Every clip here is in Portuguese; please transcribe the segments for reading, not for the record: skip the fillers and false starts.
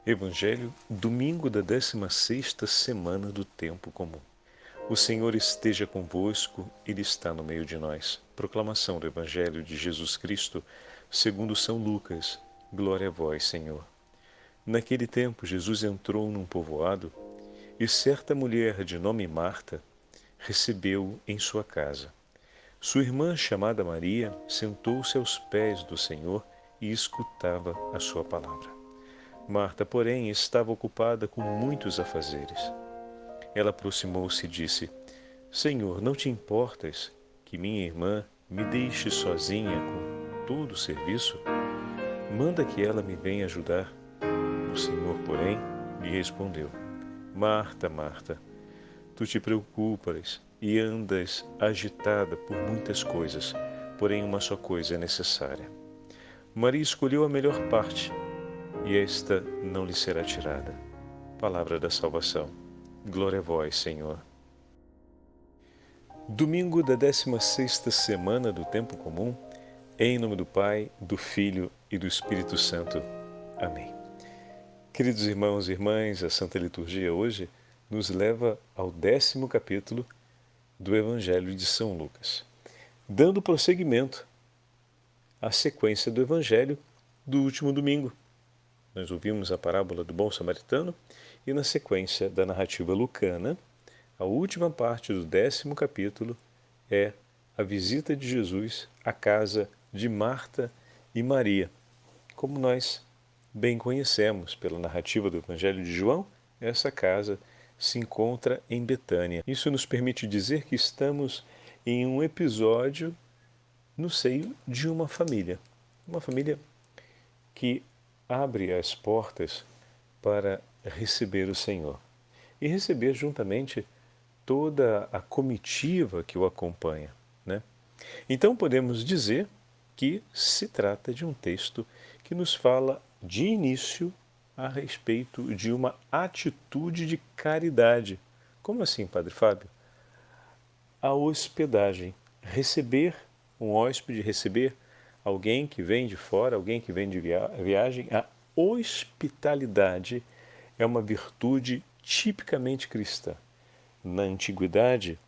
Evangelho, domingo da 16ª semana do tempo comum. O Senhor esteja convosco, Ele está no meio de nós. Proclamação do Evangelho de Jesus Cristo, segundo São Lucas. Glória a vós, Senhor. Naquele tempo, Jesus entrou num povoado e certa mulher de nome Marta recebeu-o em sua casa. Sua irmã, chamada Maria, sentou-se aos pés do Senhor e escutava a sua palavra. Marta, porém, estava ocupada com muitos afazeres. Ela aproximou-se e disse: Senhor, não te importas que minha irmã me deixe sozinha com todo o serviço? Manda que ela me venha ajudar. O Senhor, porém, lhe respondeu: Marta, Marta, tu te preocupas e andas agitada por muitas coisas, porém uma só coisa é necessária. Maria escolheu a melhor parte, e esta não lhe será tirada. Palavra da salvação. Glória a vós, Senhor. Domingo da 16ª semana do tempo comum, em nome do Pai, do Filho e do Espírito Santo. Amém. Queridos irmãos e irmãs, a Santa Liturgia hoje nos leva ao 10º capítulo do Evangelho de São Lucas, dando prosseguimento à sequência do Evangelho do último domingo. Nós ouvimos a parábola do bom samaritano e, na sequência da narrativa lucana, a última parte do 10º capítulo é a visita de Jesus à casa de Marta e Maria. Como nós bem conhecemos pela narrativa do Evangelho de João, essa casa se encontra em Betânia. Isso nos permite dizer que estamos em um episódio no seio de uma família que abre as portas para receber o Senhor e receber juntamente toda a comitiva que o acompanha, né? Então podemos dizer que se trata de um texto que nos fala de início a respeito de uma atitude de caridade. Como assim, Padre Fábio? A hospedagem, receber um hóspede, receber alguém que vem de fora, alguém que vem de viagem. A hospitalidade é uma virtude tipicamente cristã. Na antiguidade,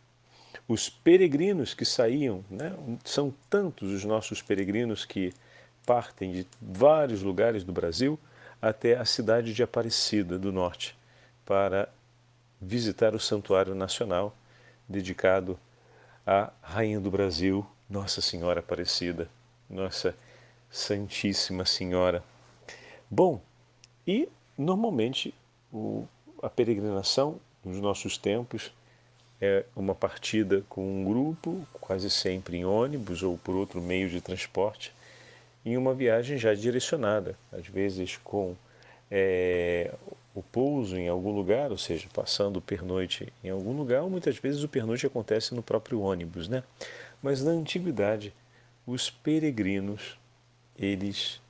os peregrinos que saíam, né, são tantos os nossos peregrinos que partem de vários lugares do Brasil até a cidade de Aparecida do Norte para visitar o Santuário Nacional dedicado à Rainha do Brasil, Nossa Senhora Aparecida, Nossa Santíssima Senhora. Bom, e normalmente a peregrinação nos nossos tempos é uma partida com um grupo, quase sempre em ônibus ou por outro meio de transporte, em uma viagem já direcionada, às vezes com o pouso em algum lugar, ou seja, passando o pernoite em algum lugar, ou muitas vezes o pernoite acontece no próprio ônibus, né? Mas na antiguidade, os peregrinos, eles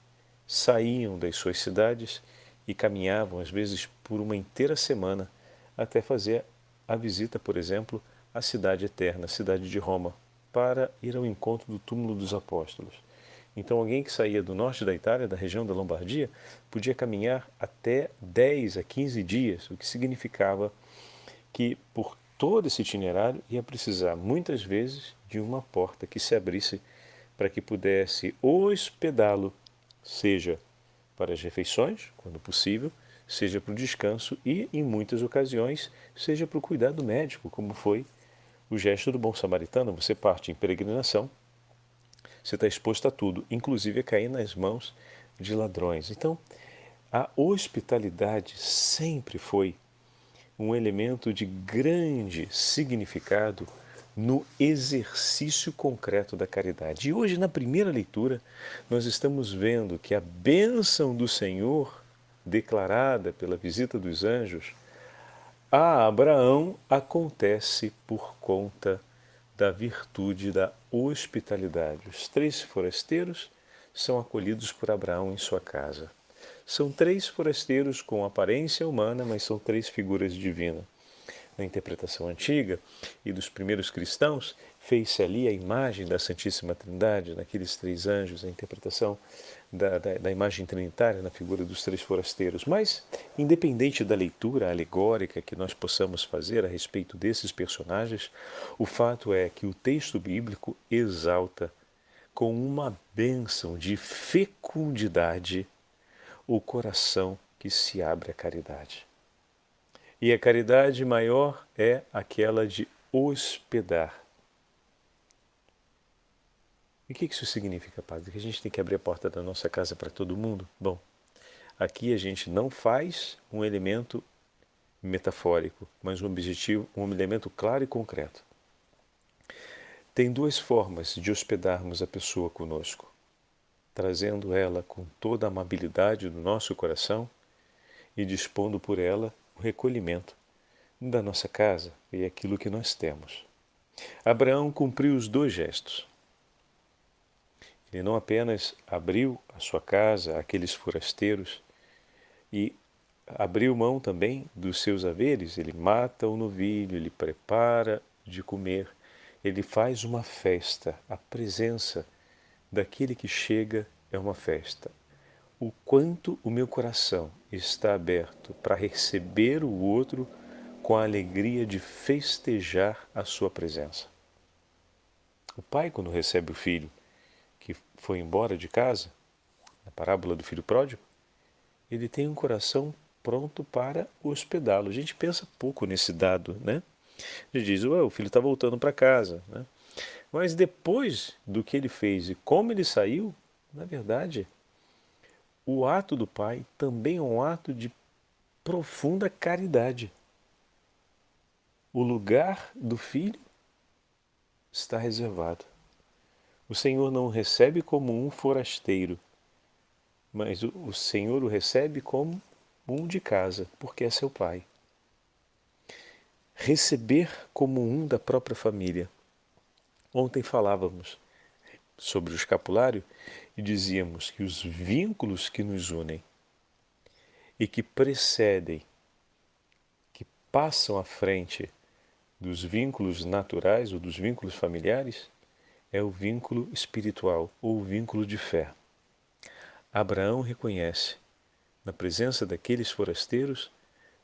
saíam das suas cidades e caminhavam, às vezes, por uma inteira semana até fazer a visita, por exemplo, à cidade eterna, a cidade de Roma, para ir ao encontro do túmulo dos apóstolos. Então, alguém que saía do norte da Itália, da região da Lombardia, podia caminhar até 10 a 15 dias, o que significava que, por todo esse itinerário, ia precisar, muitas vezes, de uma porta que se abrisse para que pudesse hospedá-lo, seja para as refeições, quando possível, seja para o descanso e, em muitas ocasiões, seja para o cuidado médico, como foi o gesto do bom samaritano. Você parte em peregrinação, você está exposto a tudo, inclusive a cair nas mãos de ladrões. Então, a hospitalidade sempre foi um elemento de grande significado no exercício concreto da caridade. E hoje, na primeira leitura, nós estamos vendo que a bênção do Senhor, declarada pela visita dos anjos, a Abraão acontece por conta da virtude da hospitalidade. Os 3 forasteiros são acolhidos por Abraão em sua casa. São 3 forasteiros com aparência humana, mas são 3 figuras divinas. Na interpretação antiga e dos primeiros cristãos, fez-se ali a imagem da Santíssima Trindade, naqueles três anjos, a interpretação da imagem trinitária na figura dos três forasteiros. Mas, independente da leitura alegórica que nós possamos fazer a respeito desses personagens, o fato é que o texto bíblico exalta com uma bênção de fecundidade o coração que se abre à caridade. E a caridade maior é aquela de hospedar. E o que isso significa, padre? Que a gente tem que abrir a porta da nossa casa para todo mundo? Bom, aqui a gente não faz um elemento metafórico, mas um objetivo, um elemento claro e concreto. Tem duas formas de hospedarmos a pessoa conosco, trazendo ela com toda a amabilidade do nosso coração e dispondo por ela o recolhimento da nossa casa e aquilo que nós temos. Abraão cumpriu os dois gestos. Ele não apenas abriu a sua casa àqueles forasteiros e abriu mão também dos seus haveres, ele mata o novilho, ele prepara de comer, ele faz uma festa. A presença daquele que chega é uma festa. O quanto o meu coração está aberto para receber o outro com a alegria de festejar a sua presença. O pai, quando recebe o filho que foi embora de casa, na parábola do filho pródigo, ele tem um coração pronto para hospedá-lo. A gente pensa pouco nesse dado, né? A gente diz, o filho está voltando para casa, né? Mas depois do que ele fez e como ele saiu, na verdade, o ato do pai também é um ato de profunda caridade. O lugar do filho está reservado. O Senhor não o recebe como um forasteiro, mas o Senhor o recebe como um de casa, porque é seu pai. Receber como um da própria família. Ontem falávamos sobre o escapulário e dizíamos que os vínculos que nos unem e que precedem, que passam à frente dos vínculos naturais ou dos vínculos familiares, é o vínculo espiritual ou o vínculo de fé. Abraão reconhece, na presença daqueles forasteiros,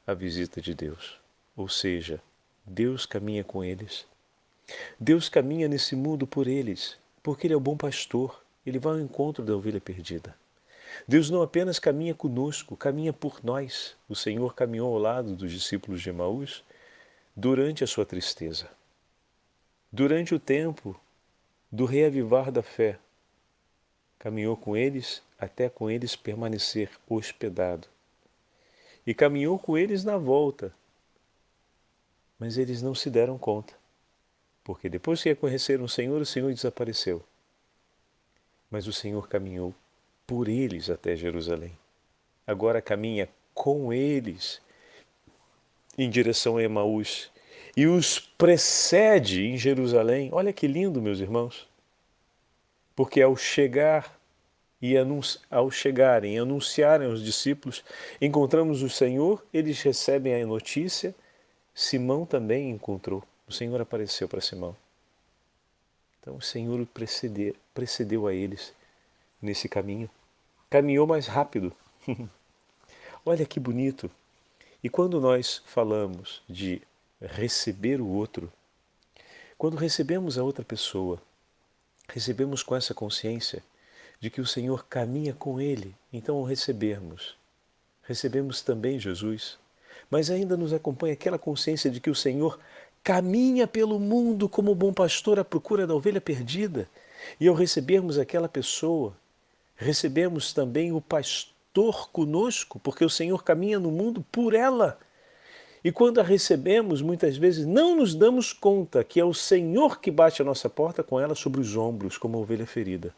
a visita de Deus. Ou seja, Deus caminha com eles. Deus caminha nesse mundo por eles, porque Ele é o bom pastor, Ele vai ao encontro da ovelha perdida. Deus não apenas caminha conosco, caminha por nós. O Senhor caminhou ao lado dos discípulos de Emaús durante a sua tristeza. Durante o tempo do reavivar da fé, caminhou com eles até com eles permanecer hospedado. E caminhou com eles na volta. Mas eles não se deram conta, porque depois que reconheceram o Senhor desapareceu. Mas o Senhor caminhou por eles até Jerusalém. Agora caminha com eles em direção a Emaús e os precede em Jerusalém. Olha que lindo, meus irmãos. Porque ao chegarem e anunciarem aos discípulos, encontramos o Senhor, eles recebem a notícia, Simão também encontrou. O Senhor apareceu para Simão. Então o Senhor precedeu a eles nesse caminho. Caminhou mais rápido. Olha que bonito. E quando nós falamos de receber o outro, quando recebemos a outra pessoa, recebemos com essa consciência de que o Senhor caminha com ele. Então, ao recebemos também Jesus, mas ainda nos acompanha aquela consciência de que o Senhor caminha pelo mundo como bom pastor à procura da ovelha perdida. E ao recebermos aquela pessoa, recebemos também o pastor conosco, porque o Senhor caminha no mundo por ela. E quando a recebemos, muitas vezes não nos damos conta que é o Senhor que bate a nossa porta com ela sobre os ombros, como uma ovelha ferida.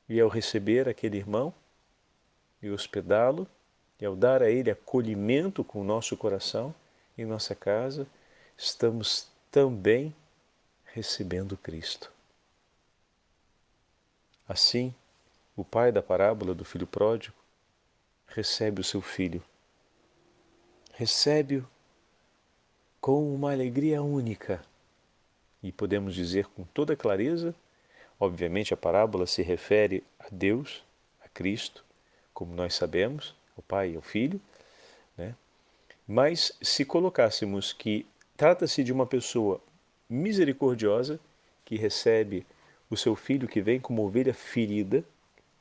E ao receber aquele irmão e hospedá-lo, e ao dar a ele acolhimento com o nosso coração em nossa casa, estamos também recebendo Cristo. Assim, o pai da parábola do filho pródigo recebe o seu filho. Recebe-o com uma alegria única, E podemos dizer com toda clareza, obviamente a parábola se refere a Deus, a Cristo, como nós sabemos, ao Pai e ao Filho, né? Mas se colocássemos que trata-se de uma pessoa misericordiosa que recebe o seu filho que vem como ovelha ferida,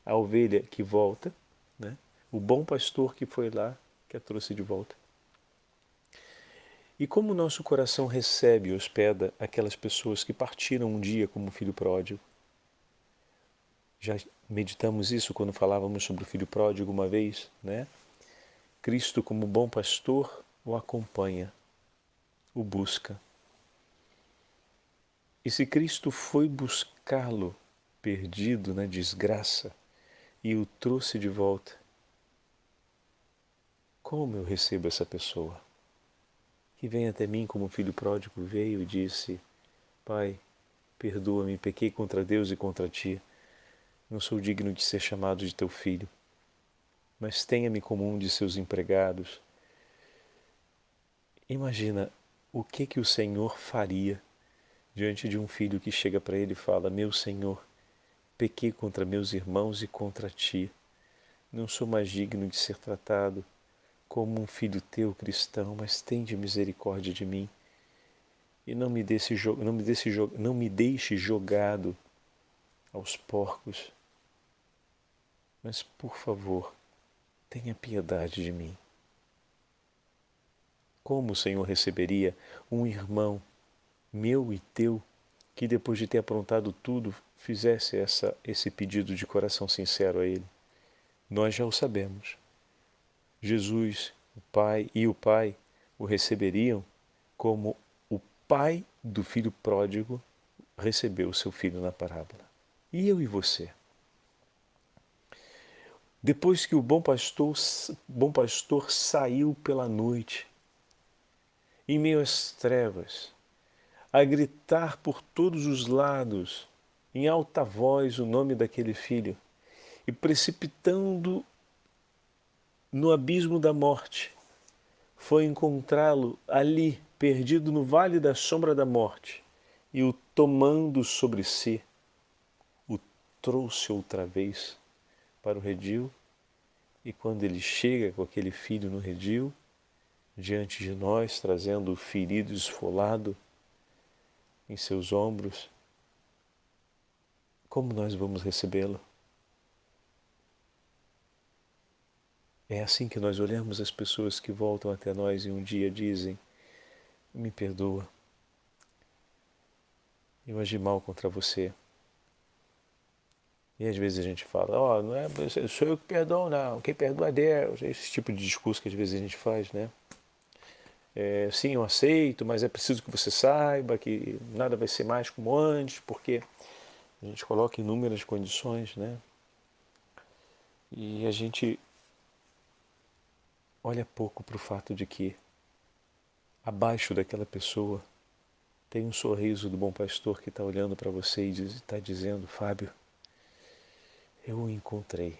a ovelha que volta, né? O bom pastor que foi lá, que a trouxe de volta. E como o nosso coração recebe e hospeda aquelas pessoas que partiram um dia como filho pródigo? Já meditamos isso quando falávamos sobre o filho pródigo uma vez, né? Cristo, como bom pastor, o acompanha, o busca. E se Cristo foi buscá-lo perdido na desgraça e o trouxe de volta, como eu recebo essa pessoa? Que vem até mim como filho pródigo veio e disse: Pai, perdoa-me, pequei contra Deus e contra ti. Não sou digno de ser chamado de teu filho, mas tenha-me como um de seus empregados. Imagina o que o Senhor faria diante de um filho que chega para ele e fala: Meu Senhor, pequei contra meus irmãos e contra ti. Não sou mais digno de ser tratado como um filho teu cristão, mas tende misericórdia de mim e não me deixe jogado aos porcos, mas por favor, tenha piedade de mim. Como o Senhor receberia um irmão meu e teu que depois de ter aprontado tudo fizesse esse pedido de coração sincero a Ele? Nós já o sabemos. Jesus, o Pai e o Pai o receberiam como o pai do filho pródigo recebeu o seu filho na parábola. E eu e você? Depois que o bom pastor saiu pela noite, em meio às trevas, a gritar por todos os lados, em alta voz, o nome daquele filho, e precipitando no abismo da morte, foi encontrá-lo ali, perdido no vale da sombra da morte, e o tomando sobre si, o trouxe outra vez para o redil. E quando ele chega com aquele filho no redil, diante de nós, trazendo o ferido esfolado em seus ombros, como nós vamos recebê-lo? É assim que nós olhamos as pessoas que voltam até nós e um dia dizem: me perdoa, eu agi mal contra você. E às vezes a gente fala: não é sou eu que perdoo, não, quem perdoa é Deus. Esse tipo de discurso que às vezes a gente faz, né? Sim, eu aceito, mas é preciso que você saiba que nada vai ser mais como antes, porque a gente coloca inúmeras condições, né? E a gente olha pouco para o fato de que abaixo daquela pessoa tem um sorriso do bom pastor que está olhando para você e está dizendo: Fábio, eu o encontrei.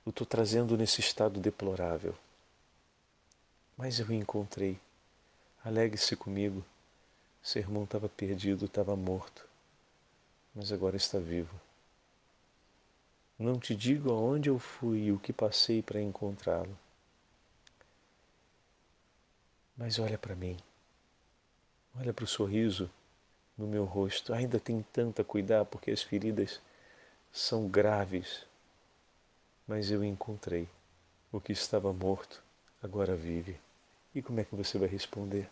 Eu estou trazendo nesse estado deplorável, mas eu o encontrei. Alegre-se comigo. Seu irmão estava perdido, estava morto, mas agora está vivo. Não te digo aonde eu fui e o que passei para encontrá-lo. Mas olha para mim. Olha para o sorriso no meu rosto. Ainda tem tanto a cuidar porque as feridas são graves. Mas eu encontrei. O que estava morto agora vive. E como é que você vai responder?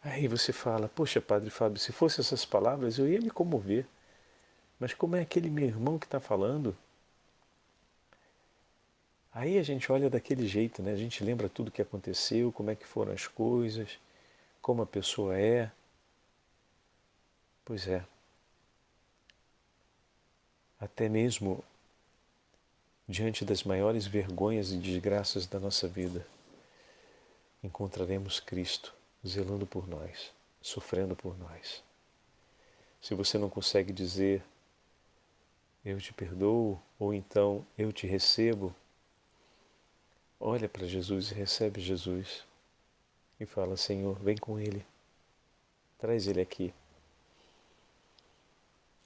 Aí você fala: poxa, Padre Fábio, se fossem essas palavras eu ia me comover. Mas como é aquele meu irmão que está falando? Aí a gente olha daquele jeito, né? A gente lembra tudo o que aconteceu, como é que foram as coisas, como a pessoa é. Pois é. Até mesmo diante das maiores vergonhas e desgraças da nossa vida, encontraremos Cristo zelando por nós, sofrendo por nós. Se você não consegue dizer eu te perdoo, ou então eu te recebo, olha para Jesus e recebe Jesus e fala: Senhor, vem com Ele. Traz ele aqui.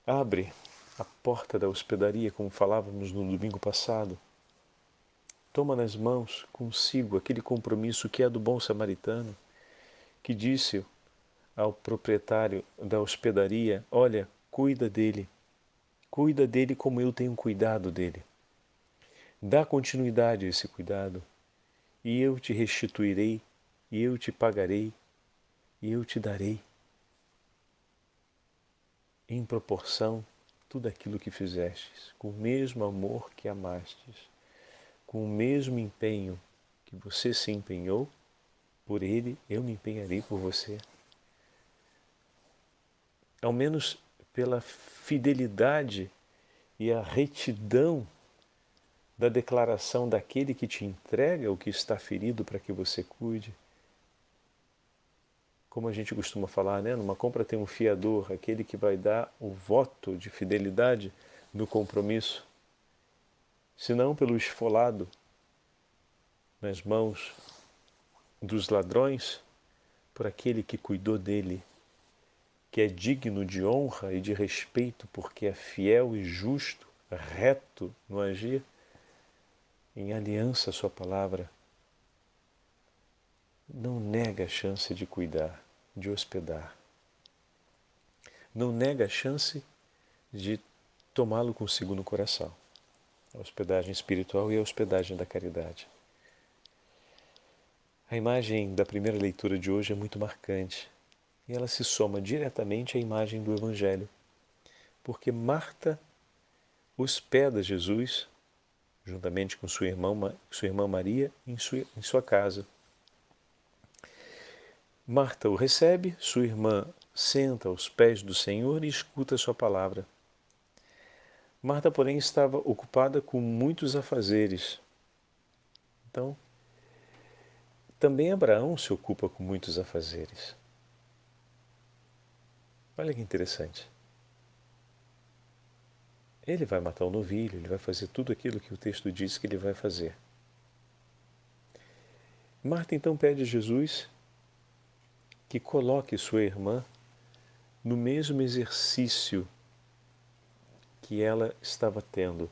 Abre a porta da hospedaria, como falávamos no domingo passado. Toma nas mãos consigo aquele compromisso que é do bom samaritano, que disse ao proprietário da hospedaria: olha, cuida dele como eu tenho cuidado dele. Dá continuidade a esse cuidado, e eu te restituirei, e eu te pagarei, e eu te darei, em proporção, tudo aquilo que fizestes, com o mesmo amor que amastes, com o mesmo empenho que você se empenhou por ele, eu me empenharei por você. Ao menos pela fidelidade e a retidão da declaração daquele que te entrega o que está ferido para que você cuide. Como a gente costuma falar, né? Numa compra tem um fiador, aquele que vai dar o voto de fidelidade no compromisso, senão pelo esfolado nas mãos dos ladrões, por aquele que cuidou dele, que é digno de honra e de respeito porque é fiel e justo, reto no agir, em aliança à sua palavra. Não nega a chance de cuidar, de hospedar. Não nega a chance de tomá-lo consigo no coração. A hospedagem espiritual e a hospedagem da caridade. A imagem da primeira leitura de hoje é muito marcante e ela se soma diretamente à imagem do Evangelho, porque Marta hospeda Jesus, juntamente com sua irmã Maria, em sua casa. Marta o recebe, sua irmã senta aos pés do Senhor e escuta sua palavra. Marta, porém, estava ocupada com muitos afazeres. Então, também Abraão se ocupa com muitos afazeres. Olha que interessante. Ele vai matar o novilho, ele vai fazer tudo aquilo que o texto diz que ele vai fazer. Marta então pede a Jesus que coloque sua irmã no mesmo exercício que ela estava tendo.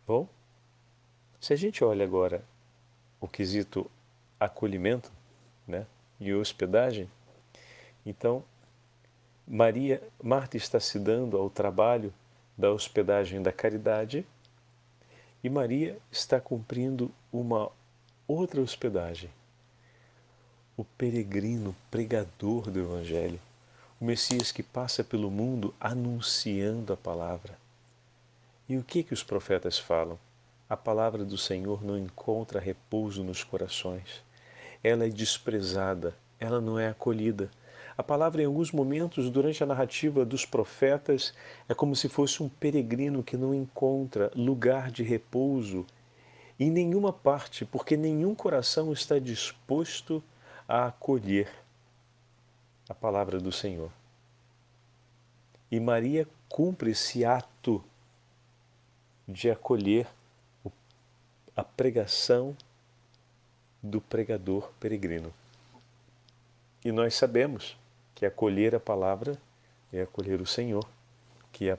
Bom, se a gente olha agora o quesito acolhimento, né, e hospedagem, então Marta está se dando ao trabalho da hospedagem da caridade e Maria está cumprindo uma outra hospedagem. O peregrino pregador do Evangelho, o Messias que passa pelo mundo anunciando a palavra. E o que os profetas falam? A palavra do Senhor não encontra repouso nos corações. Ela é desprezada, ela não é acolhida. A palavra, em alguns momentos, durante a narrativa dos profetas, é como se fosse um peregrino que não encontra lugar de repouso em nenhuma parte, porque nenhum coração está disposto a acolher a palavra do Senhor. E Maria cumpre esse ato de acolher a pregação do pregador peregrino. E nós sabemos que acolher a palavra é acolher o Senhor, que a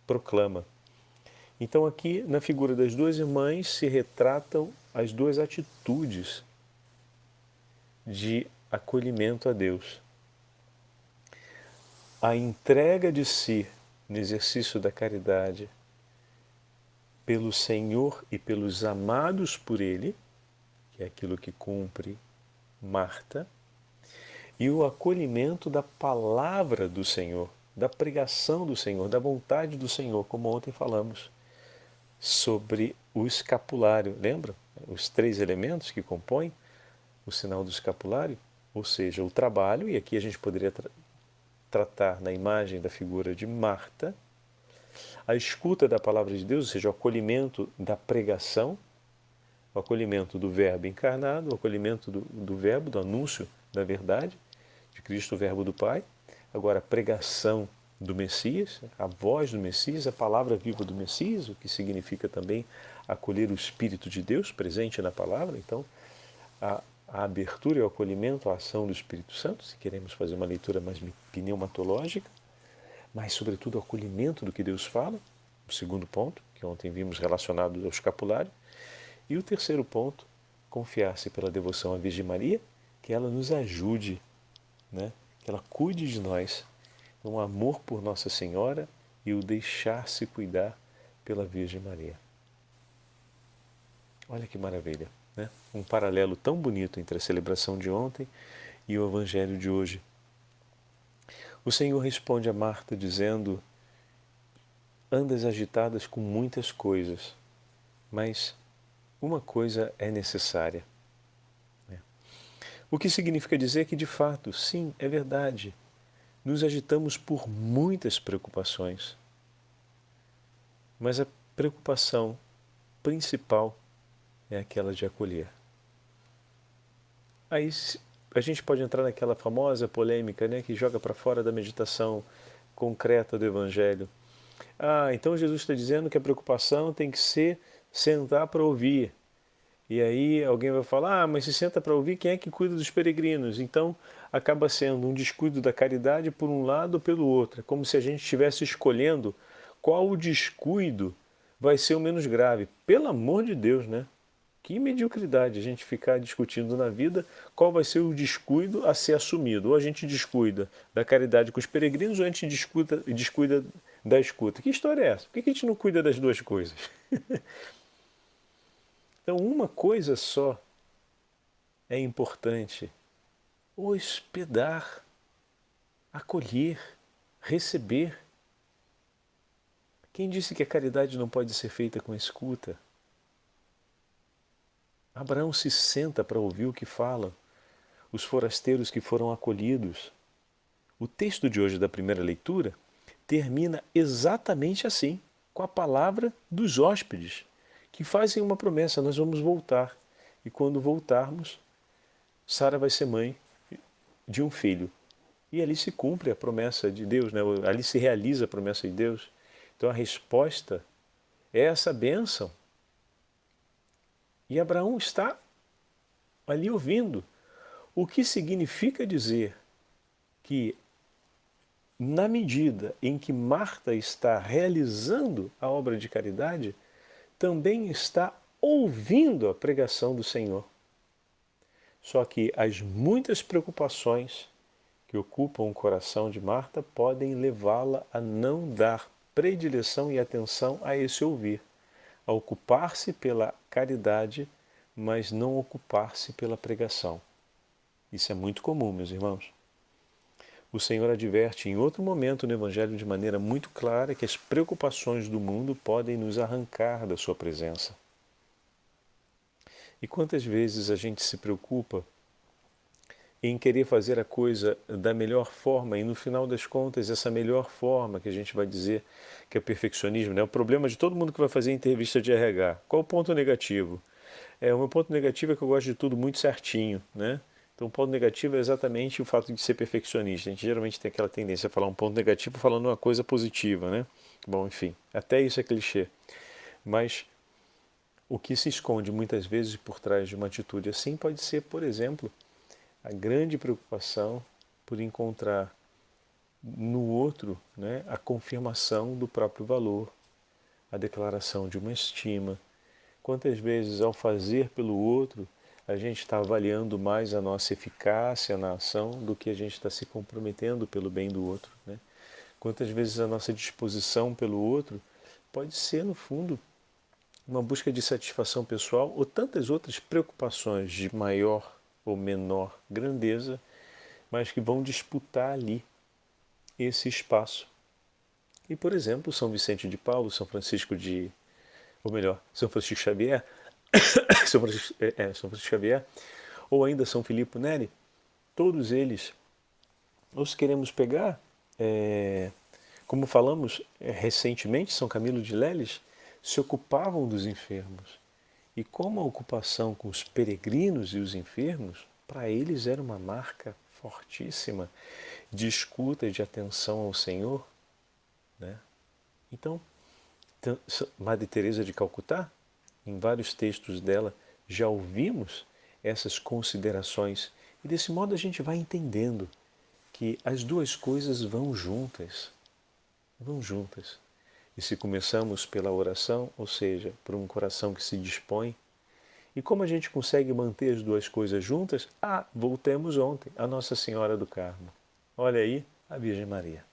proclama. Então aqui, na figura das duas irmãs, se retratam as duas atitudes de acolhimento a Deus. A entrega de si no exercício da caridade pelo Senhor e pelos amados por Ele, que é aquilo que cumpre Marta, e o acolhimento da palavra do Senhor, da pregação do Senhor, da vontade do Senhor, como ontem falamos sobre o escapulário. Lembra? Os 3 elementos que compõem o sinal do escapulário, ou seja, o trabalho, e aqui a gente poderia tratar na imagem da figura de Marta, a escuta da palavra de Deus, ou seja, o acolhimento da pregação, o acolhimento do Verbo encarnado, o acolhimento do Verbo, do anúncio da verdade, de Cristo, o Verbo do Pai. Agora, a pregação do Messias, a voz do Messias, a palavra viva do Messias, o que significa também acolher o Espírito de Deus presente na palavra. Então, a a abertura e o acolhimento à ação do Espírito Santo, se queremos fazer uma leitura mais pneumatológica, mas, sobretudo, o acolhimento do que Deus fala, o segundo ponto, que ontem vimos relacionado ao escapulário, e o terceiro ponto, confiar-se pela devoção à Virgem Maria, que ela nos ajude, né? Que ela cuide de nós, um amor por Nossa Senhora e o deixar-se cuidar pela Virgem Maria. Olha que maravilha, né? Um paralelo tão bonito entre a celebração de ontem e o Evangelho de hoje. O Senhor responde a Marta dizendo: andas agitadas com muitas coisas, mas uma coisa é necessária. O que significa dizer que, de fato, sim, é verdade, nos agitamos por muitas preocupações, mas a preocupação principal é aquela de acolher. Aí a gente pode entrar naquela famosa polêmica, né, que joga para fora da meditação concreta do Evangelho. Então Jesus está dizendo que a preocupação tem que ser sentar para ouvir. E aí alguém vai falar, mas se senta para ouvir, quem é que cuida dos peregrinos? Então acaba sendo um descuido da caridade por um lado ou pelo outro. É como se a gente estivesse escolhendo qual o descuido vai ser o menos grave. Pelo amor de Deus, né? Que mediocridade a gente ficar discutindo na vida qual vai ser o descuido a ser assumido. Ou a gente descuida da caridade com os peregrinos ou a gente descuida da escuta. Que história é essa? Por que a gente não cuida das duas coisas? Então, uma coisa só é importante: hospedar, acolher, receber. Quem disse que a caridade não pode ser feita com escuta? Abraão se senta para ouvir o que fala, os forasteiros que foram acolhidos. O texto de hoje da primeira leitura termina exatamente assim, com a palavra dos hóspedes, que fazem uma promessa: nós vamos voltar. E quando voltarmos, Sara vai ser mãe de um filho. E ali se cumpre a promessa de Deus, né? Ali se realiza a promessa de Deus. Então a resposta é essa bênção. E Abraão está ali ouvindo. O que significa dizer que, na medida em que Marta está realizando a obra de caridade, também está ouvindo a pregação do Senhor. Só que as muitas preocupações que ocupam o coração de Marta podem levá-la a não dar predileção e atenção a esse ouvir, a ocupar-se pela caridade, mas não ocupar-se pela pregação. Isso é muito comum, meus irmãos. O Senhor adverte em outro momento no Evangelho de maneira muito clara que as preocupações do mundo podem nos arrancar da sua presença. E quantas vezes a gente se preocupa em querer fazer a coisa da melhor forma e no final das contas essa melhor forma que a gente vai dizer que é o perfeccionismo, né? O problema de todo mundo que vai fazer entrevista de RH. Qual o ponto negativo? O meu ponto negativo é que eu gosto de tudo muito certinho, né? Então, o ponto negativo é exatamente o fato de ser perfeccionista. A gente geralmente tem aquela tendência a falar um ponto negativo falando uma coisa positiva, né? Bom, enfim, até isso é clichê. Mas o que se esconde muitas vezes por trás de uma atitude assim pode ser, por exemplo, a grande preocupação por encontrar no outro, né, a confirmação do próprio valor, a declaração de uma estima. Quantas vezes, ao fazer pelo outro, a gente está avaliando mais a nossa eficácia na ação do que a gente está se comprometendo pelo bem do outro, né? Quantas vezes a nossa disposição pelo outro pode ser, no fundo, uma busca de satisfação pessoal ou tantas outras preocupações de maior ou menor grandeza, mas que vão disputar ali esse espaço. E, por exemplo, São Vicente de Paulo, São Francisco São Francisco Xavier, São Francisco Xavier, ou ainda São Filippo Neri, todos eles, nós queremos pegar, como falamos recentemente, São Camilo de Leles, se ocupavam dos enfermos. E como a ocupação com os peregrinos e os enfermos, para eles era uma marca fortíssima de escuta e de atenção ao Senhor, né? Então, Madre Teresa de Calcutá, em vários textos dela, já ouvimos essas considerações. E desse modo a gente vai entendendo que as duas coisas vão juntas. Vão juntas. E se começamos pela oração, ou seja, por um coração que se dispõe, e como a gente consegue manter as duas coisas juntas? Voltemos ontem, a Nossa Senhora do Carmo. Olha aí, a Virgem Maria.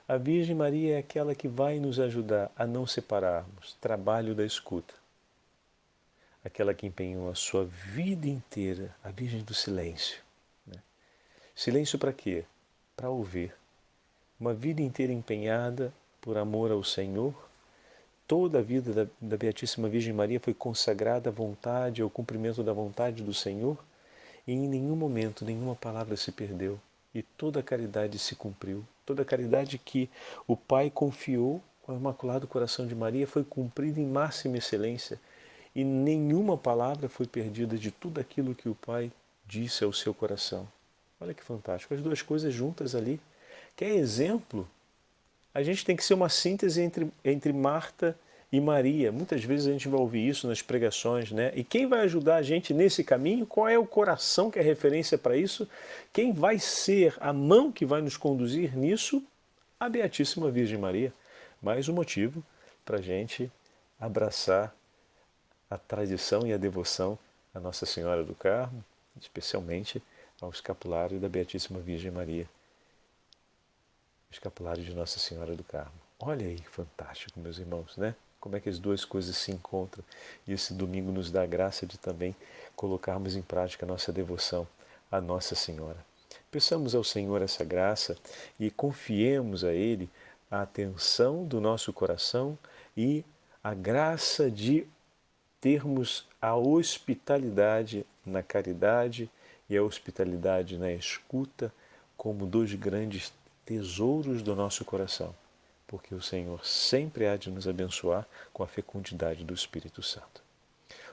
A Virgem Maria é aquela que vai nos ajudar a não separarmos trabalho da escuta. Aquela que empenhou a sua vida inteira, a Virgem do Silêncio. Né? Silêncio para quê? Para ouvir. Uma vida inteira empenhada por amor ao Senhor. Toda a vida da Beatíssima Virgem Maria foi consagrada à vontade, ao cumprimento da vontade do Senhor, e em nenhum momento, nenhuma palavra se perdeu, e toda a caridade se cumpriu. Toda a caridade que o Pai confiou ao Imaculado Coração de Maria foi cumprida em máxima excelência, e nenhuma palavra foi perdida de tudo aquilo que o Pai disse ao seu coração. Olha que fantástico, as duas coisas juntas ali. Que é exemplo. A gente tem que ser uma síntese entre Marta e Maria. Muitas vezes a gente vai ouvir isso nas pregações, né? E quem vai ajudar a gente nesse caminho? Qual é o coração que é referência para isso? Quem vai ser a mão que vai nos conduzir nisso? A Beatíssima Virgem Maria. Mais um motivo para a gente abraçar a tradição e a devoção à Nossa Senhora do Carmo, especialmente ao escapulário da Beatíssima Virgem Maria. Escapulário de Nossa Senhora do Carmo. Olha aí, fantástico, meus irmãos, né? Como é que as duas coisas se encontram. E esse domingo nos dá a graça de também colocarmos em prática a nossa devoção à Nossa Senhora. Peçamos ao Senhor essa graça e confiemos a Ele a atenção do nosso coração e a graça de termos a hospitalidade na caridade e a hospitalidade na escuta como dois grandes tesouros do nosso coração, porque o Senhor sempre há de nos abençoar com a fecundidade do Espírito Santo.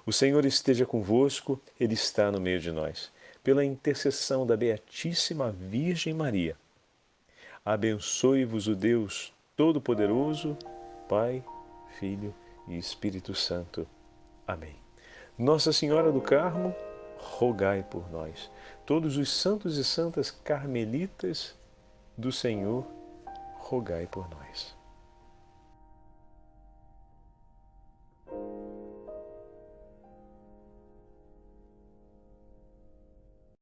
O Senhor esteja convosco, Ele está no meio de nós. Pela intercessão da Beatíssima Virgem Maria, abençoe-vos o Deus Todo-Poderoso, Pai, Filho e Espírito Santo. Amém. Nossa Senhora do Carmo, rogai por nós. Todos os santos e santas carmelitas do Senhor, rogai por nós.